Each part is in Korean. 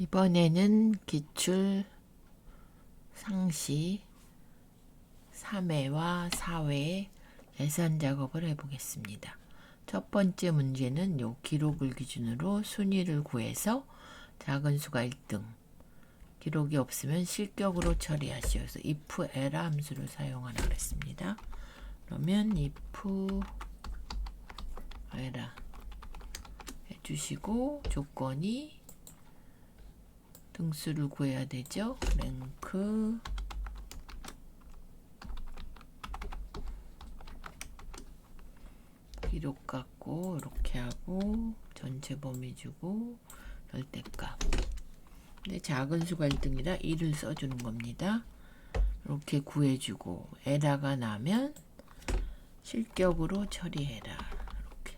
이번에는 기출 상시 3회와 4회 계산 작업을 해보겠습니다. 첫 번째 문제는 요 기록을 기준으로 순위를 구해서 작은 수가 1등, 기록이 없으면 실격으로 처리하시오. 그래서 if 에라 함수를 사용하라 그랬습니다. 그러면 if 에라 해주시고 조건이 등수를 구해야 되죠. 랭크 기록 갖고 이렇게 하고 전체 범위 주고 절대값. 근데 작은 수가 1등이라 1을 써주는 겁니다. 이렇게 구해주고 에라가 나면 실격으로 처리해라. 이렇게.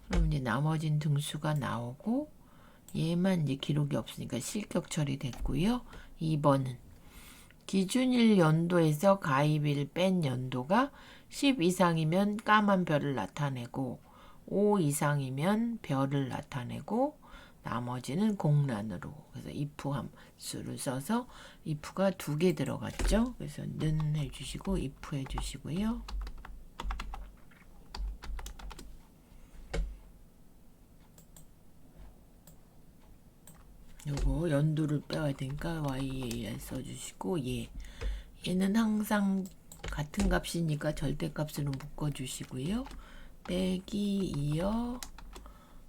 그럼 이제 나머진 등수가 나오고 얘만 이제 기록이 없으니까 실격 처리됐고요. 2번은 기준일 연도에서 가입일 뺀 연도가 10 이상이면 까만 별을 나타내고 5 이상이면 별을 나타내고 나머지는 공란으로. 그래서 if 함수를 써서 if가 2개 들어갔죠. 그래서 는 해주시고 if 해주시고요. 요거 연도를 빼야 되니까 YAR 써주시고 얘는 항상 같은 값이니까 절대값으로 묶어주시고요. 빼기 2여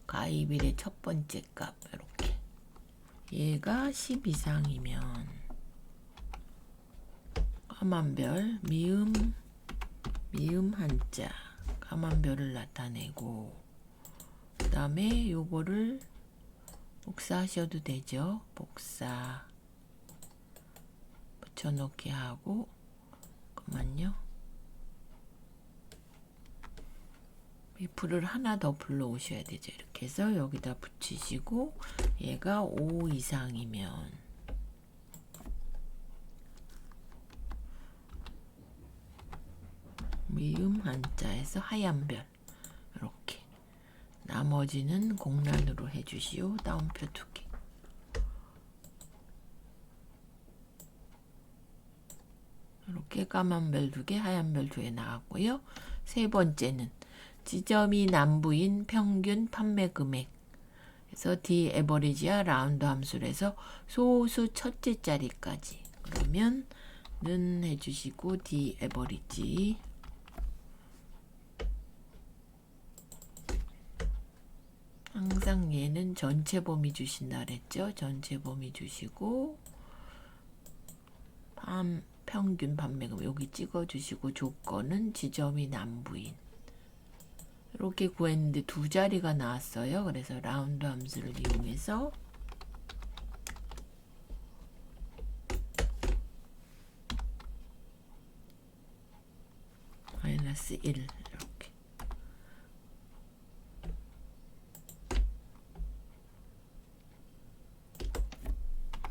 가입일의 첫 번째 값 이렇게. 얘가 10 이상이면 까만별 미음 한자 까만별을 나타내고 그 다음에 요거를 복사하셔도 되죠. 복사 붙여넣기 하고 잠깐만요. if를 하나 더 불러오셔야 되죠. 이렇게 해서 여기다 붙이시고 얘가 5 이상이면 미음 한자에서 하얀 별 이렇게. 나머지는 공란으로 해주시오. 다운표 2개. 이렇게 까만 별 2개, 하얀 별 2개 나왔고요. 세 번째는 지점이 남부인 평균 판매 금액. 그래서 D 에버리지와 라운드 함수를 해서 소수 첫째 자리까지. 그러면 는 해주시고 D 에버리지. 항상 얘는 전체 범위 주신다 그랬죠. 전체 범위 주시고 평균 판매금 여기 찍어주시고 조건은 지점이 남부인. 이렇게 구했는데 2자리가 나왔어요. 그래서 라운드 함수를 이용해서 마이너스 1 이렇게.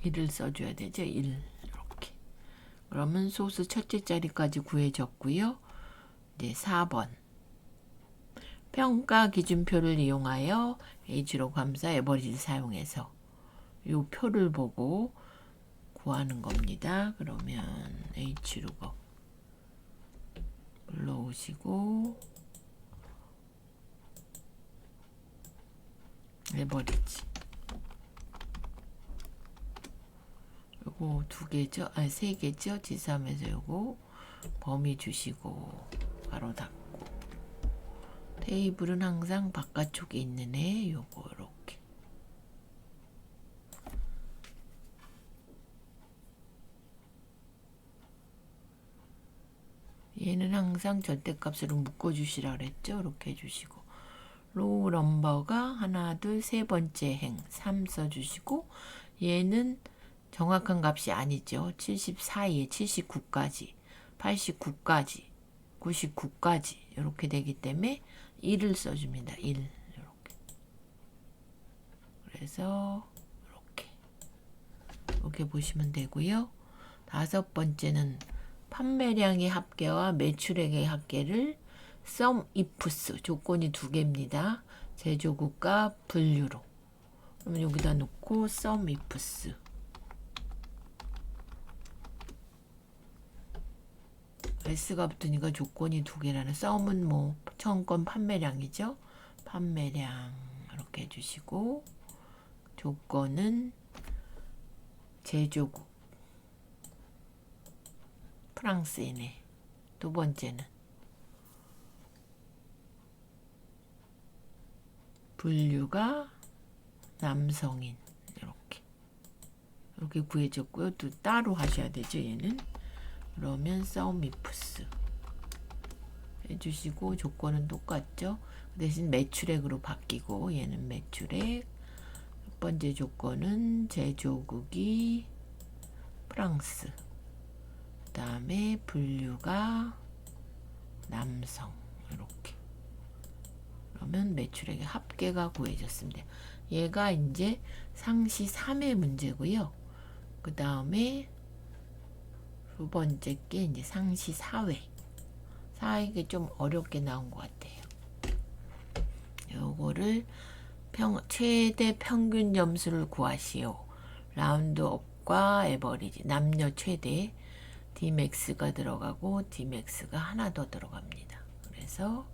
일을 써줘야 되죠. 1 이렇게. 그러면 소수 첫째 자리까지 구해졌고요. 이제 4번 평가 기준표를 이용하여 H로 감사 에버리지를 사용해서 이 표를 보고 구하는 겁니다. 그러면 H로 불러오시고 에버리지 요거 2개죠? 아니 3개죠? 지삼에서 요거 범위 주시고 바로 닫고 테이블은 항상 바깥쪽에 있는 애 요거 이렇게. 얘는 항상 절대값으로 묶어주시라 그랬죠. 이렇게 해주시고 로우 넘버가 하나 둘 세 번째 행 3 써주시고 얘는 정확한 값이 아니죠. 74에 79까지 89까지 99까지 이렇게 되기 때문에 1을 써줍니다. 1 이렇게. 그래서 이렇게 보시면 되고요. 5번째는 판매량의 합계와 매출액의 합계를 sum ifs 조건이 2개입니다. 제조국과 분류로 그러면 여기다 놓고 sum ifs s가 붙으니까 조건이 두 개라는 sum은 뭐 처음 건 판매량이죠. 판매량 이렇게 해주시고 조건은 제조국 프랑스이네. 두 번째는 분류가 남성인 이렇게 구해줬고요. 또 따로 하셔야 되죠. 얘는 그러면 sum ifs 해주시고 조건은 똑같죠. 대신 매출액으로 바뀌고 얘는 매출액. 첫 번째 조건은 제조국이 프랑스, 그 다음에 분류가 남성 이렇게. 그러면 매출액의 합계가 구해졌습니다. 얘가 이제 상시 3의 문제고요. 그 다음에 두 번째 게 이제 상시 4회. 4회가 좀 어렵게 나온 것 같아요. 요거를 최대 평균 점수를 구하시오. 라운드업과 에버리지 남녀 최대 Dmax가 들어가고 Dmax가 하나 더 들어갑니다. 그래서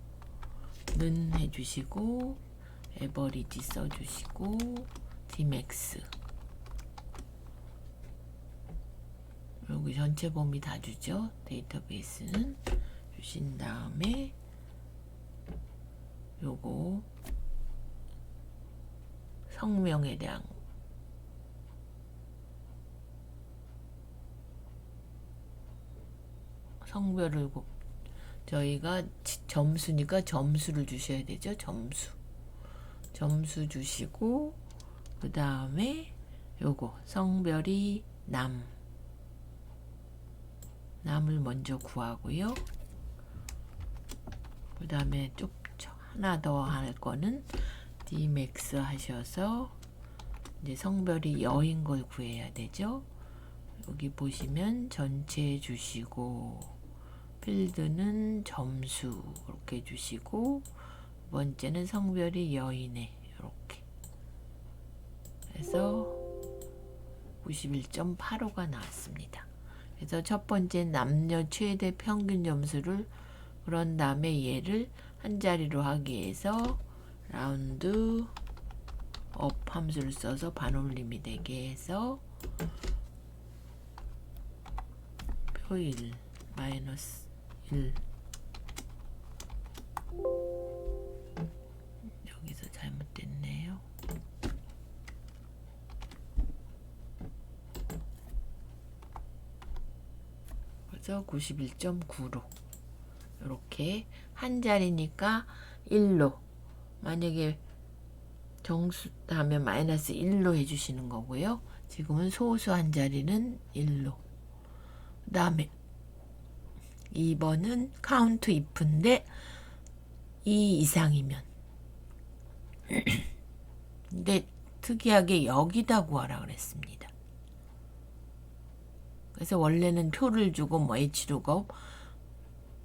는 해주시고 에버리지 써주시고 Dmax 여기 전체 범위 다 주죠. 데이터베이스는 주신 다음에 요거 성명의량 성별을 저희가 점수니까 점수를 주셔야 되죠. 점수 주시고 그 다음에 요거 성별이 남을 먼저 구하고요. 그 다음에 좀 하나 더 할 거는 Dmax 하셔서 이제 성별이 여인 걸 구해야 되죠. 여기 보시면 전체 주시고 필드는 점수 이렇게 주시고 두 번째는 성별이 여인의 이렇게 해서 91.85가 나왔습니다. 그래서 첫 번째 남녀 최대 평균 점수를 그런 다음에 얘를 한 자리로 하기 위해서 라운드 업 함수를 써서 반올림이 되게 해서 표1 마이너스 1 여기서 잘못됐네요. 그래서 91.9로 이렇게 한 자리니까 1로 만약에 정수 하면 마이너스 1로 해주시는 거고요. 지금은 소수 한 자리는 1로. 그 다음에 2번은 count if인데 2 이상이면 근데 특이하게 여기다 구하라 그랬습니다. 그래서 원래는 표를 주고 뭐 hlookup,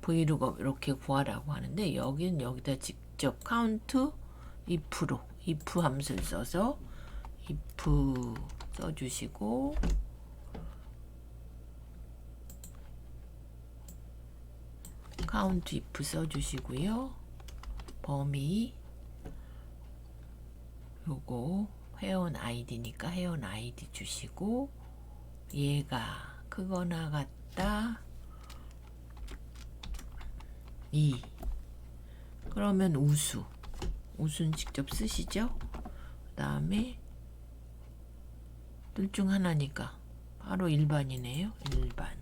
vlookup 이렇게 구하라고 하는데 여기는 여기다 직접 count if로 if 함수를 써서 if 써주시고 count if 써주시고요. 범위 요거 회원 아이디니까 회원 아이디 주시고 얘가 크거나 같다 2 그러면 우수는 직접 쓰시죠. 그 다음에 둘 중 하나니까 바로 일반이네요. 일반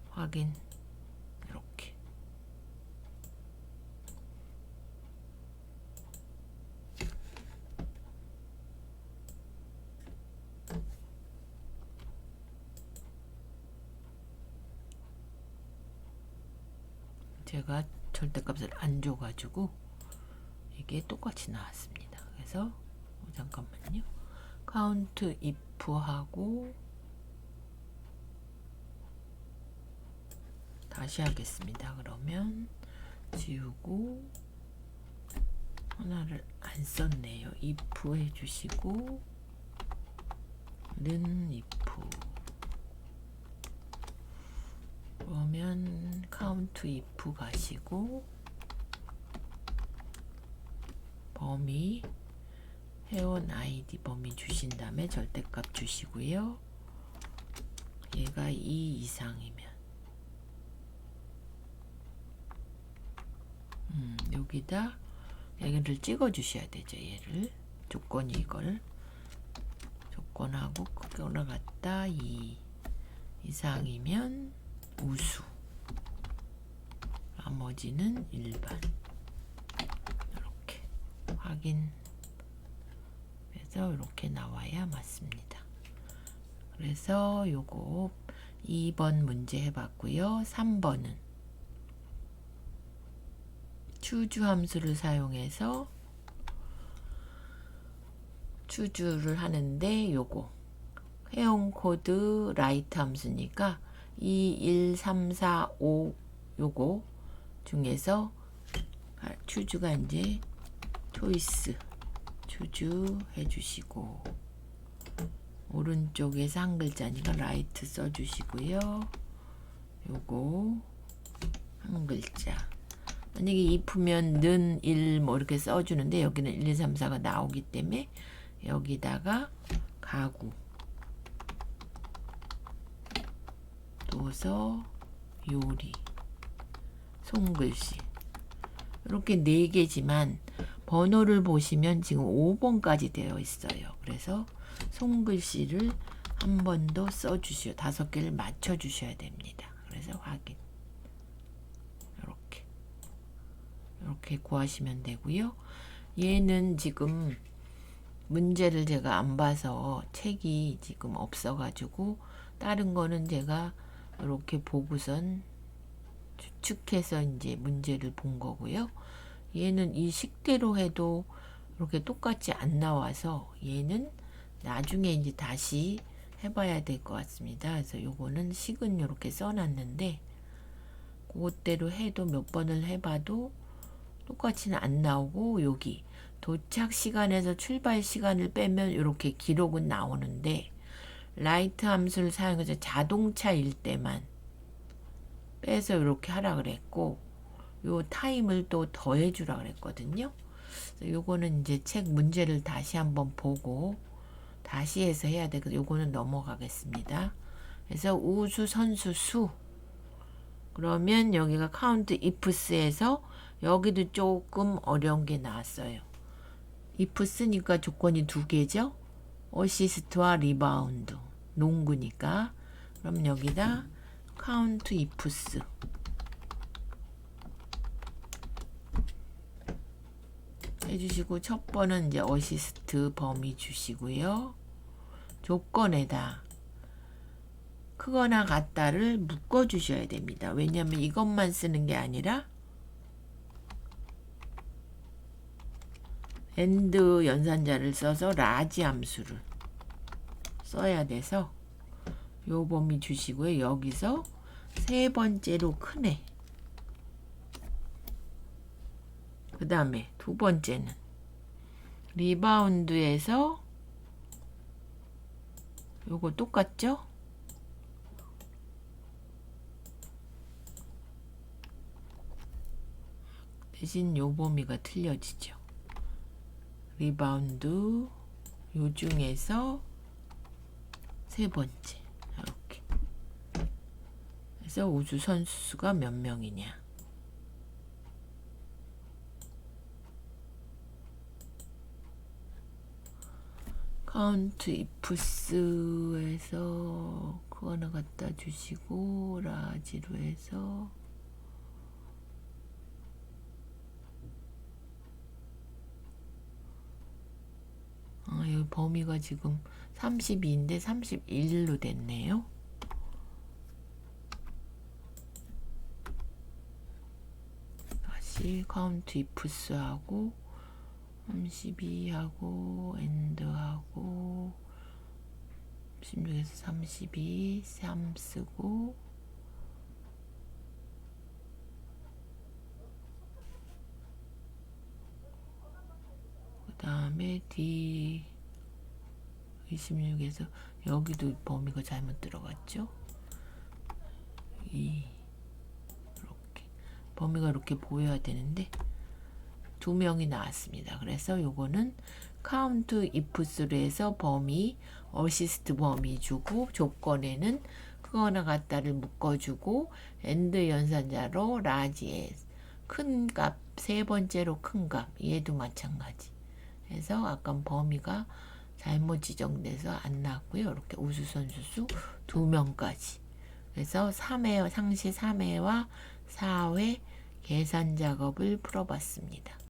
확인 이렇게 제가 절대값을 안 줘가지고 이게 똑같이 나왔습니다. 그래서 잠깐만요. count if 하고 다시 하겠습니다. 그러면 지우고 하나를 안 썼네요. if 해주시고 는 if 그러면 count if 가시고 범위 회원 아이디 범위 주신 다음에 절대값 주시고요. 얘가 2 이상이면 여기다 얘를 찍어 주셔야 되죠. 얘를 조건이 이걸 조건하고 크게 올라갔다 2 이상이면 우수, 나머지는 일반. 이렇게 확인해서 이렇게 나와야 맞습니다. 그래서 요거 2번 문제 해봤고요. 3번은 추주 함수를 사용해서 추주를 하는데 요거 회원 코드 라이트 함수니까 2, 1, 3, 4, 5 요거 중에서 추주가 이제 초이스 추주 해주시고 오른쪽에서 한 글자니까 라이트 써주시고요. 요거 한 글자. 만약에 if면 는 1 뭐 이렇게 써주는데 여기는 1, 2, 3, 4가 나오기 때문에 여기다가 가구 도서 요리 손글씨 이렇게 4개지만 번호를 보시면 지금 5번까지 되어 있어요. 그래서 손글씨를 한 번 더 써주시오. 5개를 맞춰주셔야 됩니다. 그래서 확인. 이렇게 구하시면 되고요. 얘는 지금 문제를 제가 안 봐서 책이 지금 없어가지고 다른 거는 제가 이렇게 보고선 추측해서 이제 문제를 본 거고요. 얘는 이 식대로 해도 이렇게 똑같이 안 나와서 얘는 나중에 이제 다시 해봐야 될 것 같습니다. 그래서 요거는 식은 이렇게 써놨는데 그것대로 해도 몇 번을 해봐도 똑같이는 안 나오고 여기 도착 시간에서 출발 시간을 빼면 이렇게 기록은 나오는데 라이트 함수를 사용해서 자동차일 때만 빼서 이렇게 하라 그랬고 요 타임을 또 더해 주라 그랬거든요. 요거는 이제 책 문제를 다시 한번 보고 다시 해서 해야 되거든요. 요거는 넘어가겠습니다. 그래서 우수 선수 수 그러면 여기가 count ifs에서 여기도 조금 어려운 게 나왔어요. if 쓰니까 조건이 2개죠. 어시스트와 리바운드 농구니까 그럼 여기다 count ifs 해주시고 첫 번은 이제 어시스트 범위 주시고요. 조건에다 크거나 같다를 묶어 주셔야 됩니다. 왜냐하면 이것만 쓰는 게 아니라 엔드 연산자를 써서 라지 함수를 써야 돼서 요 범위 주시고요. 여기서 세 번째로 크네. 그 다음에 두 번째는 리바운드에서 요거 똑같죠? 대신 요 범위가 틀려지죠. 리바운드 요 중에서 세 번째 이렇게 그래서 우주 선수가 몇 명이냐 카운트 ifs에서 그거나 갖다 주시고 라지로 해서 여기 범위가 지금 32인데 31로 됐네요. 다시 카운트 ifs하고 32하고 엔드하고 16에서 32 3 쓰고 다음에 D26에서 여기도 범위가 잘못 들어갔죠. 이렇게 범위가 이렇게 보여야 되는데 2명이 나왔습니다. 그래서 요거는 count ifs에서 범위 어시스트 범위 주고 조건에는 크거나 같다를 묶어주고 and 연산자로 large에 큰 값, 세 번째로 큰 값, 얘도 마찬가지. 그래서 아까 범위가 잘못 지정돼서 안 나왔고요. 이렇게 우수선수수 2명까지. 그래서 3회, 상시 3회와 4회 계산 작업을 풀어봤습니다.